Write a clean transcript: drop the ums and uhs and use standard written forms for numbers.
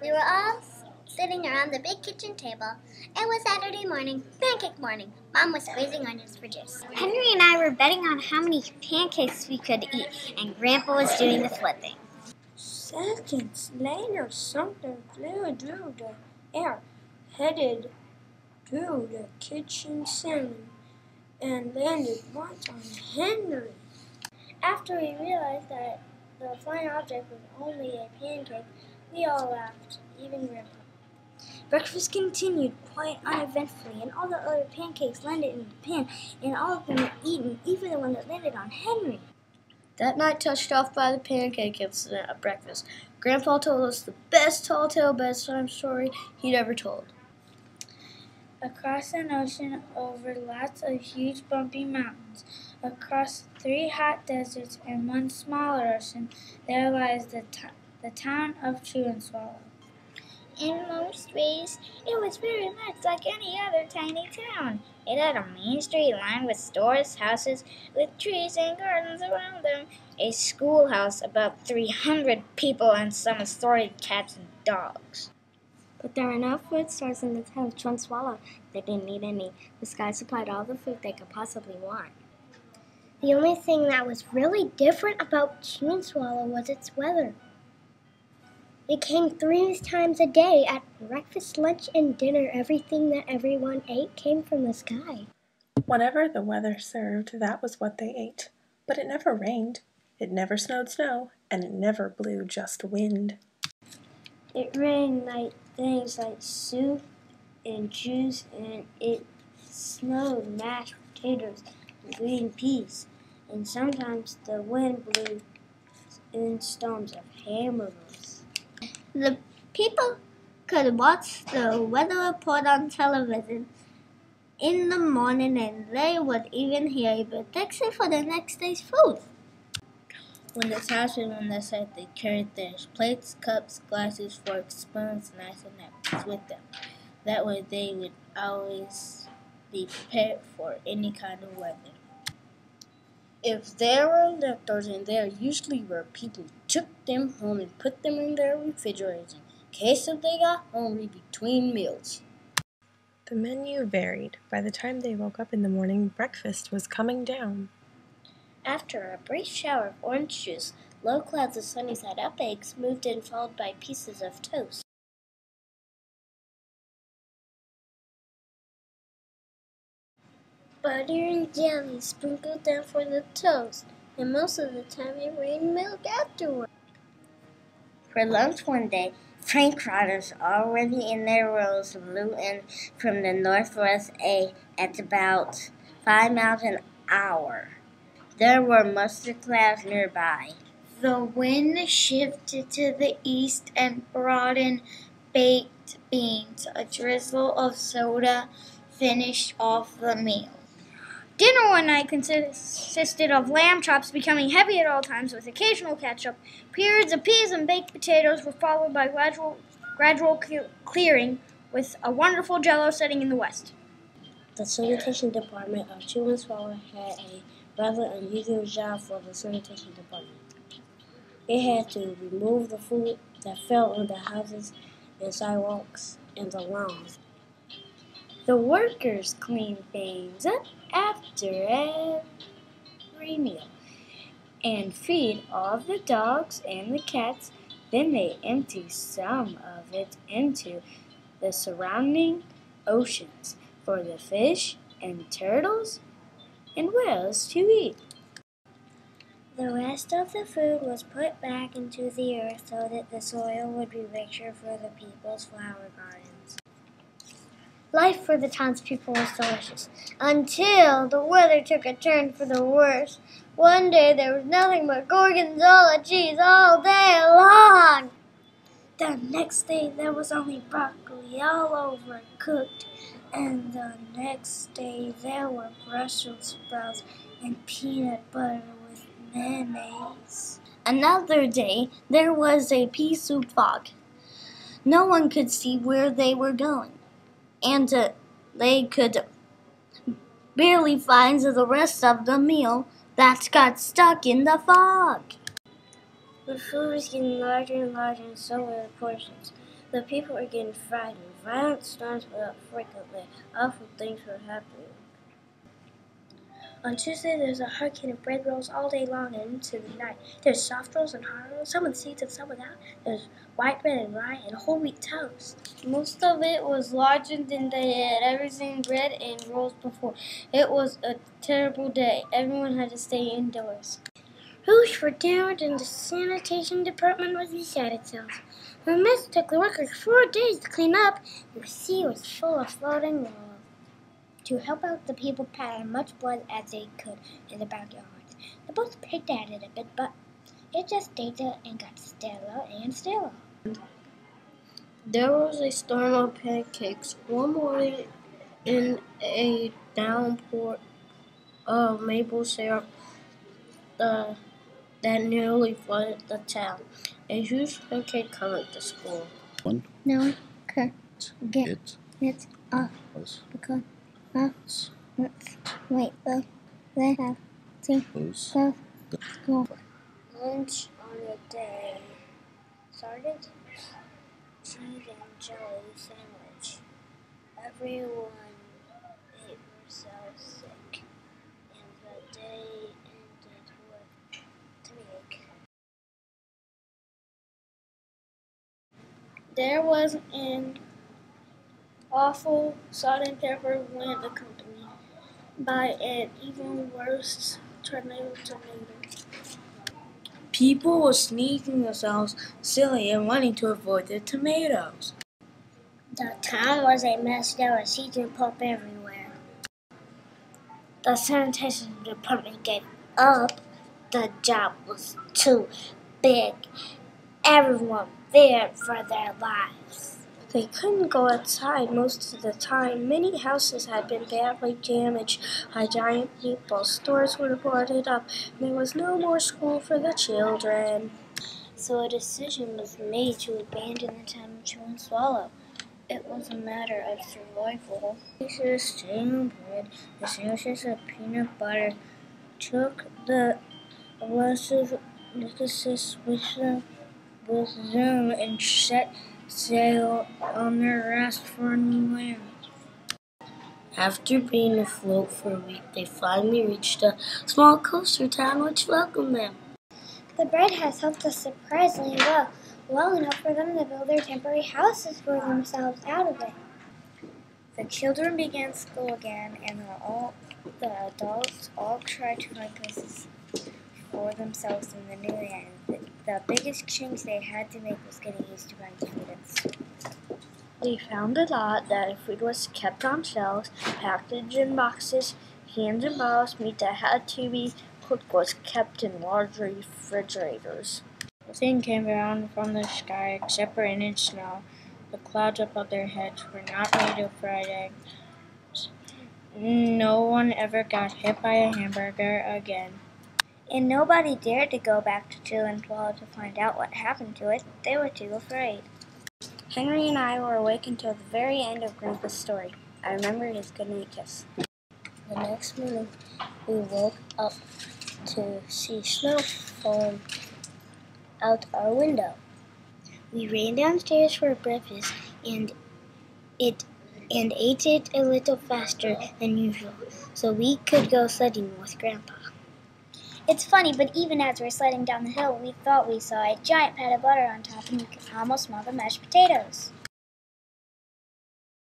We were all sitting around the big kitchen table. It was Saturday morning, pancake morning. Mom was squeezing onions for juice. Henry and I were betting on how many pancakes we could eat, and Grandpa was doing the flipping. Seconds later, something flew through the air, headed through the kitchen ceiling, and landed right on Henry. After we realized that the flying object was only a pancake, we all laughed, even Grandpa. Breakfast continued quite uneventfully, and all the other pancakes landed in the pan, and all of them were eaten, even the one that landed on Henry. That night, touched off by the pancake incident at breakfast, Grandpa told us the best tall tale bedtime story he'd ever told. Across an ocean, over lots of huge bumpy mountains, across 3 hot deserts and 1 smaller ocean, there lies the town of Swallow. In most ways, it was very much like any other tiny town. It had a main street lined with stores, houses, with trees and gardens around them, a schoolhouse, about 300 people, and some assorted cats and dogs. But there were no food stores in the town of Chunswallow. They didn't need any. The sky supplied all the food they could possibly want. The only thing that was really different about Chunswallow was its weather. It came 3 times a day. At breakfast, lunch, and dinner, everything that everyone ate came from the sky. Whatever the weather served, that was what they ate. But it never rained, it never snowed snow, and it never blew just wind. It rained like things like soup and juice, and it snowed mashed potatoes and green peas, and sometimes the wind blew in storms of hamburgers. The people could watch the weather report on television in the morning, and they would even hear a prediction for the next day's food. When the task was on their side, they carried their plates, cups, glasses, forks, spoons, knives, and napkins with them. That way they would always be prepared for any kind of weather. If there were leftovers in there, usually where people took them home and put them in their refrigerators in case if they got hungry between meals. The menu varied. By the time they woke up in the morning, breakfast was coming down. After a brief shower of orange juice, low clouds of sunny-side-up eggs moved in, followed by pieces of toast. Butter and jelly sprinkled down for the toast, and most of the time it rained milk afterward. For lunch one day, Frank riders already in their rows blew in from the northwest at about 5 miles an hour. There were mustard clouds nearby. The wind shifted to the east and brought in baked beans. A drizzle of soda finished off the meal. Dinner one night consisted of lamb chops becoming heavy at all times with occasional ketchup. Periods of peas and baked potatoes were followed by gradual clearing with a wonderful jello setting in the west. The sanitation department of Swallow had a rather unusual job for the sanitation department. It had to remove the food that fell on the houses and sidewalks and the lawns. The workers cleaned things up after every meal and feed all the dogs and the cats. Then they empty some of it into the surrounding oceans for the fish and turtles and whales to eat. The rest of the food was put back into the earth so that the soil would be richer for the people's flower gardens. Life for the townspeople was delicious, until the weather took a turn for the worse. One day there was nothing but gorgonzola cheese all day long. The next day there was only broccoli all over cooked, and the next day there were Brussels sprouts and peanut butter with mayonnaise. Another day there was a pea soup fog. No one could see where they were going, and they could barely find the rest of the meal that got stuck in the fog. The food was getting larger and larger, and so were the portions. The people were getting frightened. Violent storms blew up frequently. Awful things were happening. On Tuesday, there's a hurricane of bread rolls all day long and into the night. There's soft rolls and hard rolls, some with seeds and some without. There's white bread and rye and whole wheat toast. Most of it was larger than they had ever seen bread and rolls before. It was a terrible day. Everyone had to stay indoors. Roofs were down and the sanitation department was beside itself. The mess took the workers 4 days to clean up, and the sea was full of floating walls. To help out, the people patted as much blood as they could in the backyards. The boats picked at it a bit, but it just stayed there and got stiller and stiller. There was a storm of pancakes. One morning, in a downpour of maple syrup that nearly flooded the town. A huge pancake covered the school. No one could get it off because wait, though they have to close the school. Lunch on the day started cheese and jelly sandwich. Everyone ate themselves sick, and the day ended with cake. There was an awful salt and pepper wind accompanied by an even worse tornado. People were sneezing themselves silly and running to avoid the tomatoes. The town was a mess. There was seeds and pulp everywhere. The sanitation department gave up. The job was too big. Everyone feared for their lives. They couldn't go outside most of the time. Many houses had been badly damaged by giant meatballs. Stores were boarded up. There was no more school for the children. So a decision was made to abandon the town of Chew and Swallow. It was a matter of survival. Pieces of stale bread, the sandwiches of peanut butter, took the lettuces with them and set sail on their raft for new land. After being afloat for a week, they finally reached a small coastal town which welcomed them. The bread has helped us surprisingly well enough for them to build their temporary houses for themselves out of it. The children began school again, and the adults all tried to find places for themselves in the new land. The biggest change they had to make was getting used to buying food. They found a lot that food was kept on shelves, packaged in boxes, cans and bottles, meat that had to be cooked was kept in large refrigerators. Nothing came down from the sky except rain and snow. The clouds above their heads were not made of fried eggs. No one ever got hit by a hamburger again. And nobody dared to go back to Chew and Swallow to find out what happened to it. They were too afraid. Henry and I were awake until the very end of Grandpa's story. I remember his goodnight kiss. The next morning, we woke up to see snow falling out our window. We ran downstairs for breakfast and ate it a little faster than usual, so we could go sledding with Grandpa. It's funny, but even as we're sledding down the hill, we thought we saw a giant pat of butter on top, and you could almost smell the mashed potatoes.